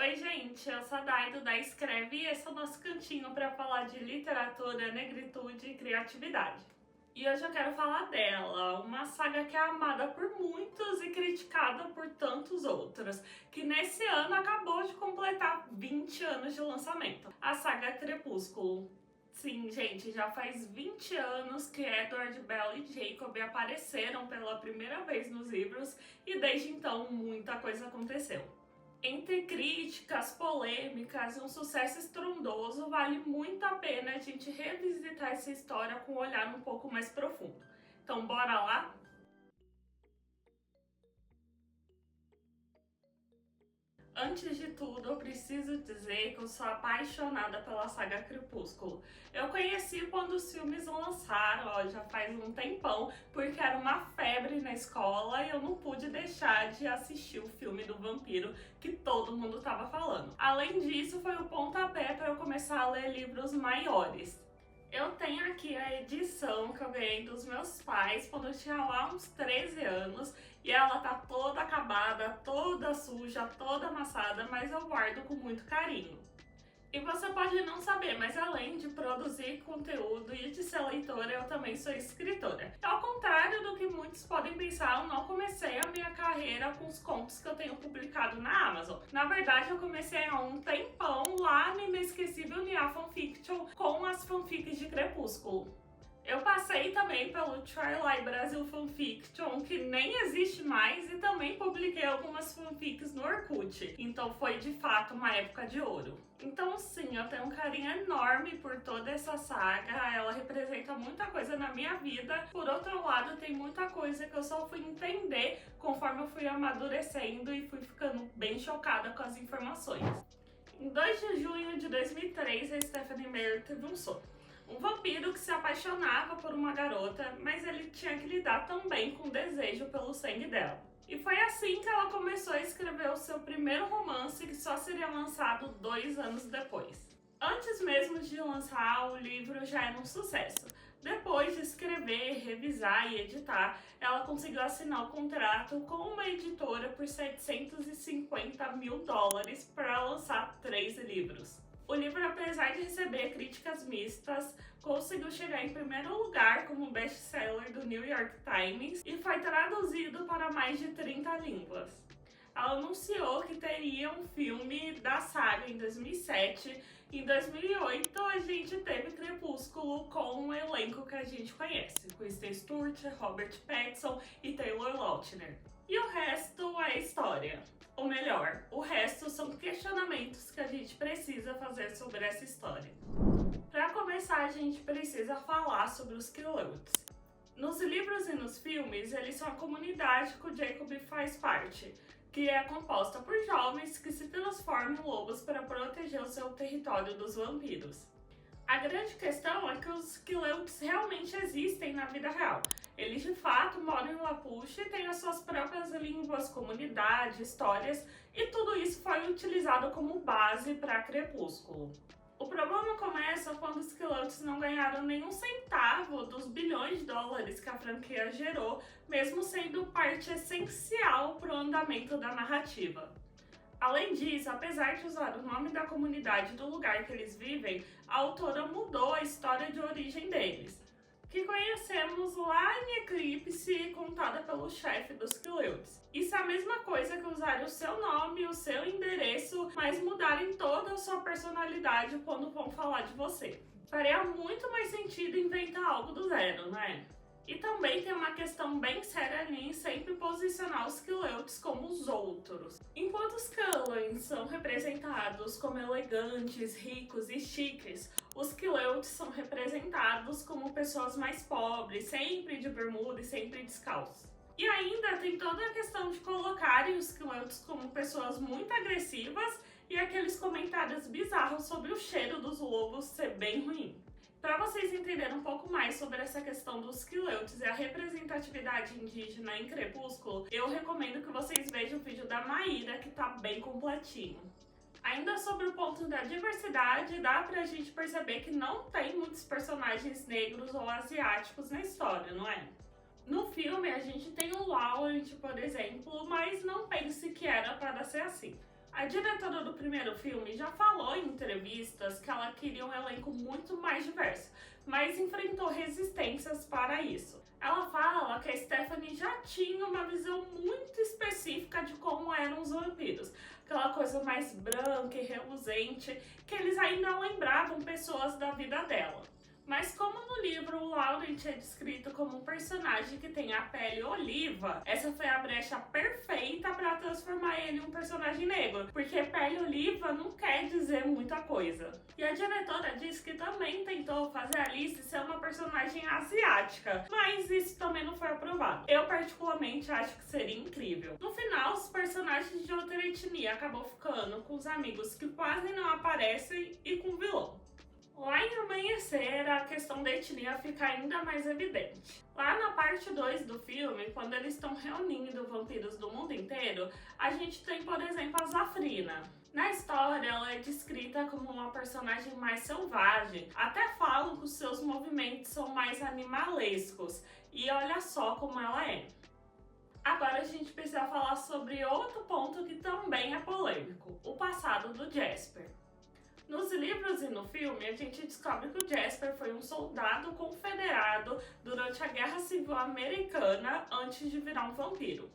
Oi gente, eu sou a Dai do Dai Escreve e esse é o nosso cantinho para falar de literatura, negritude e criatividade. E hoje eu quero falar dela, uma saga que é amada por muitos e criticada por tantos outros, que nesse ano acabou de completar 20 anos de lançamento, a saga Crepúsculo. Sim, gente, já faz 20 anos que Edward, Bella e Jacob apareceram pela primeira vez nos livros e desde então muita coisa aconteceu. Entre críticas, polêmicas e um sucesso estrondoso, vale muito a pena a gente revisitar essa história com um olhar um pouco mais profundo. Então bora lá? Antes de tudo, eu preciso dizer que eu sou apaixonada pela saga Crepúsculo. Eu conheci quando os filmes lançaram, ó, já faz um tempão, porque era uma febre na escola e eu não pude deixar de assistir o filme do vampiro que todo mundo estava falando. Além disso, foi o pontapé para eu começar a ler livros maiores. Eu tenho aqui a edição que eu ganhei dos meus pais quando eu tinha lá uns 13 anos e ela tá toda acabada, toda suja, toda amassada, mas eu guardo com muito carinho. E você pode não saber, mas além de produzir conteúdo e de ser leitora, eu também sou escritora. Ao contrário do que muitos podem pensar, eu não comecei a minha carreira com os contos que eu tenho publicado na Amazon. Na verdade, eu comecei há um tempão lá no inesquecível Nia Fanfiction com as fanfics de Crepúsculo. Eu passei também pelo Twilight Brasil Fanfiction, que nem existe mais, e também publiquei algumas fanfics no Orkut. Então foi de fato uma época de ouro. Então sim, eu tenho um carinho enorme por toda essa saga, ela representa muita coisa na minha vida. Por outro lado, tem muita coisa que eu só fui entender conforme eu fui amadurecendo e fui ficando bem chocada com as informações. Em 2 de junho de 2003, a Stephenie Meyer teve um sonho. Um vampiro que se apaixonava por uma garota, mas ele tinha que lidar também com o desejo pelo sangue dela. E foi assim que ela começou a escrever o seu primeiro romance, que só seria lançado 2 anos depois. Antes mesmo de lançar, o livro já era um sucesso. Depois de escrever, revisar e editar, ela conseguiu assinar o contrato com uma editora por $750 mil para lançar 3 livros. O livro, apesar de receber críticas mistas, conseguiu chegar em primeiro lugar como best-seller do New York Times e foi traduzido para mais de 30 línguas. Ela anunciou que teria um filme da saga em 2007. Em 2008, a gente teve Crepúsculo com um elenco que a gente conhece, Kristen Stewart, Robert Pattinson e Taylor Lautner. E o resto é história. Ou melhor, o resto são questionamentos que a gente precisa fazer sobre essa história. Para começar, a gente precisa falar sobre os Quileutes. Nos livros e nos filmes, eles são a comunidade que o Jacob faz parte, que é composta por jovens que se transformam em lobos para proteger o seu território dos vampiros. A grande questão é que os Quileutes realmente existem na vida real. Eles de fato moram em Lapuche e têm as suas próprias línguas, comunidades, histórias, e tudo isso foi utilizado como base para Crepúsculo. O problema começa quando os Quileutes não ganharam nenhum centavo dos bilhões de dólares que a franquia gerou, mesmo sendo parte essencial para o andamento da narrativa. Além disso, apesar de usar o nome da comunidade do lugar que eles vivem, a autora mudou a história de origem deles, que conhecemos lá em Eclipse, contada pelo chefe dos Quileutes. Isso é a mesma coisa que usar o seu nome, o seu endereço, mas mudarem toda a sua personalidade quando vão falar de você. Faria muito mais sentido inventar algo do zero, não é? E também tem uma questão bem séria ali em sempre posicionar os Quileutes como os outros. Enquanto os Cullens são representados como elegantes, ricos e chiques, os Quileutes são representados como pessoas mais pobres, sempre de bermuda e sempre descalços. E ainda tem toda a questão de colocarem os Quileutes como pessoas muito agressivas e aqueles comentários bizarros sobre o cheiro dos lobos ser bem ruim. Para vocês entenderem um pouco mais sobre essa questão dos Quileutes e a representatividade indígena em Crepúsculo, eu recomendo que vocês vejam o vídeo da Maíra, que tá bem completinho. Ainda sobre o ponto da diversidade, dá pra gente perceber que não tem muitos personagens negros ou asiáticos na história, não é? No filme, a gente tem o Laurent, por exemplo, mas não pense que era para ser assim. A diretora do primeiro filme já falou em entrevistas que ela queria um elenco muito mais diverso, mas enfrentou resistências para isso. Ela fala que a Stephanie já tinha uma visão muito específica de como eram os vampiros, aquela coisa mais branca e reluzente, que eles ainda lembravam pessoas da vida dela. Mas como no livro o Laurent é descrito como um personagem que tem a pele oliva, essa foi a brecha perfeita para transformar ele em um personagem negro, porque pele oliva não quer dizer muita coisa. E a diretora disse que também tentou fazer a Alice ser uma personagem asiática, mas isso também não foi aprovado. Eu particularmente acho que seria incrível. No final, os personagens de outra etnia acabam ficando com os amigos que quase não aparecem e com o vilão. Lá em Amanhecer, a questão da etnia fica ainda mais evidente. Lá na parte 2 do filme, quando eles estão reunindo vampiros do mundo inteiro, a gente tem, por exemplo, a Zafrina. Na história, ela é descrita como uma personagem mais selvagem, até falam que os seus movimentos são mais animalescos, e olha só como ela é. Agora a gente precisa falar sobre outro ponto que também é polêmico, o passado do Jasper. Nos livros e no filme, a gente descobre que o Jasper foi um soldado confederado durante a Guerra Civil Americana antes de virar um vampiro.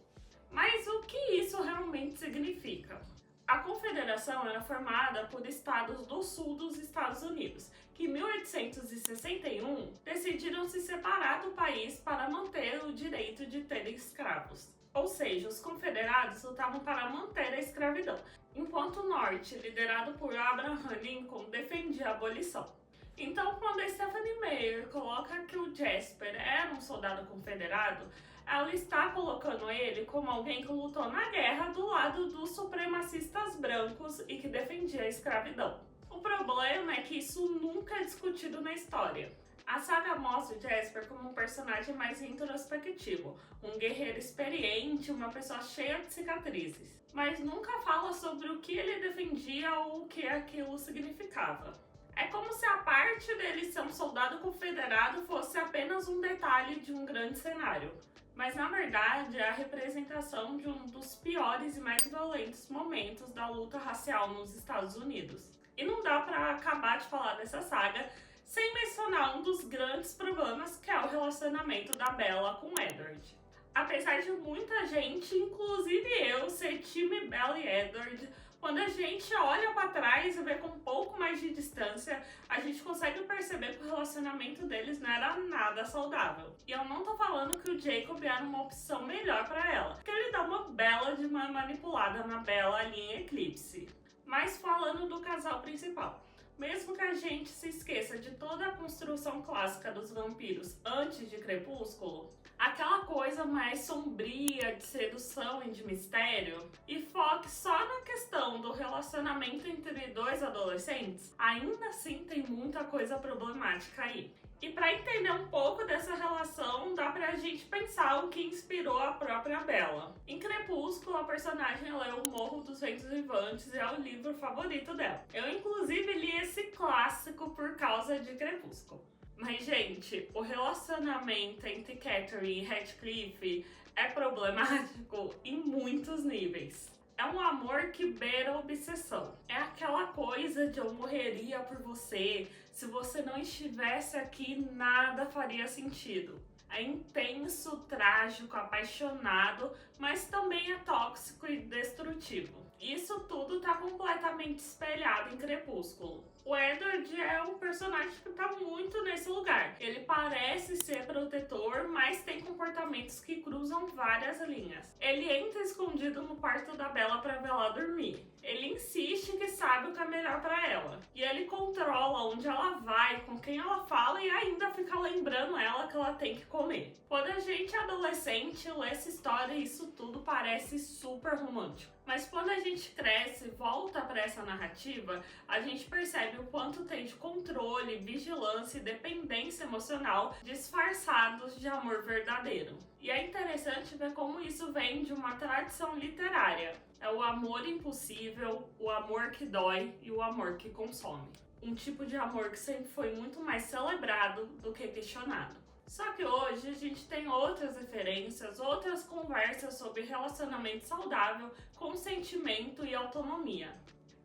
Mas o que isso realmente significa? A Confederação era formada por estados do sul dos Estados Unidos, que em 1861 decidiram se separar do país para manter o direito de terem escravos. Ou seja, os confederados lutavam para manter a escravidão, enquanto o norte, liderado por Abraham Lincoln, defendia a abolição. Então, quando a Stephanie Meyer coloca que o Jasper era um soldado confederado, ela está colocando ele como alguém que lutou na guerra do lado dos supremacistas brancos e que defendia a escravidão. O problema é que isso nunca é discutido na história. A saga mostra o Jasper como um personagem mais introspectivo, um guerreiro experiente, uma pessoa cheia de cicatrizes, mas nunca fala sobre o que ele defendia ou o que aquilo significava. É como se a parte dele ser um soldado confederado fosse apenas um detalhe de um grande cenário, mas na verdade é a representação de um dos piores e mais violentos momentos da luta racial nos Estados Unidos. E não dá pra acabar de falar dessa saga sem mencionar um dos grandes problemas, que é o relacionamento da Bella com Edward. Apesar de muita gente, inclusive eu, ser time Bella e Edward, quando a gente olha para trás e vê com um pouco mais de distância, a gente consegue perceber que o relacionamento deles não era nada saudável. E eu não tô falando que o Jacob era uma opção melhor para ela, porque ele dá uma bela de uma manipulada na Bella ali em Eclipse. Mas falando do casal principal, mesmo que a gente se esqueça de toda a construção clássica dos vampiros antes de Crepúsculo, aquela coisa mais sombria de sedução e de mistério, e foque só na questão do relacionamento entre dois adolescentes, ainda assim tem muita coisa problemática aí. E para entender um pouco dessa relação, dá pra gente pensar o que inspirou a própria Bella. Em Crepúsculo, a personagem leu O Morro dos Ventos Vivantes e é o livro favorito dela. Eu, inclusive, li esse clássico por causa de Crepúsculo. Mas, gente, o relacionamento entre Catherine e Heathcliff é problemático em muitos níveis. É um amor que beira a obsessão. É aquela coisa de eu morreria por você, se você não estivesse aqui, nada faria sentido. É intenso, trágico, apaixonado, mas também é tóxico e destrutivo. Isso tudo tá completamente espelhado em Crepúsculo. O Edward é um personagem que tá muito nesse lugar. Ele parece ser protetor, mas tem comportamentos que cruzam várias linhas. Ele entra escondido no quarto da Bella pra ver ela dormir. Ele insiste que sabe o que é melhor pra ela. E ele controla onde ela vai, com quem ela fala e ainda fica lembrando ela que ela tem que comer. Quando a gente é adolescente, lê essa história e isso tudo parece super romântico. Mas quando a gente cresce e volta para essa narrativa, a gente percebe o quanto tem de controle, vigilância e dependência emocional disfarçados de amor verdadeiro. E é interessante ver como isso vem de uma tradição literária. É o amor impossível, o amor que dói e o amor que consome. Um tipo de amor que sempre foi muito mais celebrado do que questionado. Só que hoje a gente tem outras referências, outras conversas sobre relacionamento saudável, consentimento e autonomia.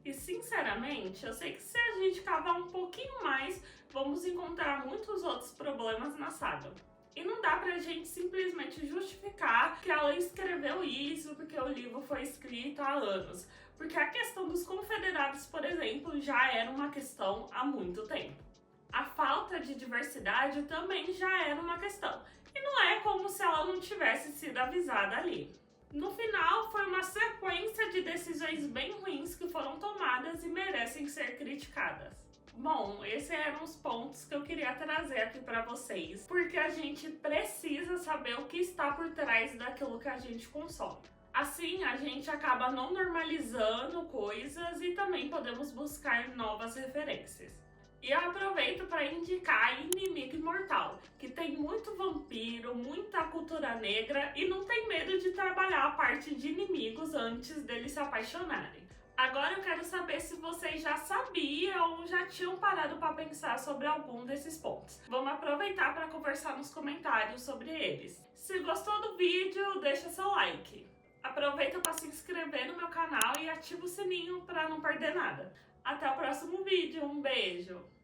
E sinceramente, eu sei que se a gente cavar um pouquinho mais, vamos encontrar muitos outros problemas na saga. E não dá pra gente simplesmente justificar que ela escreveu isso porque o livro foi escrito há anos. Porque a questão dos confederados, por exemplo, já era uma questão há muito tempo. A falta de diversidade também já era uma questão. E não é como se ela não tivesse sido avisada ali. No final, foi uma sequência de decisões bem ruins que foram tomadas e merecem ser criticadas. Bom, esses eram os pontos que eu queria trazer aqui para vocês, porque a gente precisa saber o que está por trás daquilo que a gente consome. Assim, a gente acaba não normalizando coisas e também podemos buscar novas referências. E eu aproveito para indicar Inimigo Imortal, que tem muito vampiro, muita cultura negra e não tem medo de trabalhar a parte de inimigos antes deles se apaixonarem. Agora eu quero saber se vocês já sabiam ou já tinham parado para pensar sobre algum desses pontos. Vamos aproveitar para conversar nos comentários sobre eles. Se gostou do vídeo, deixa seu like. Aproveita para se inscrever no meu canal e ativa o sininho para não perder nada. Até o próximo vídeo, um beijo!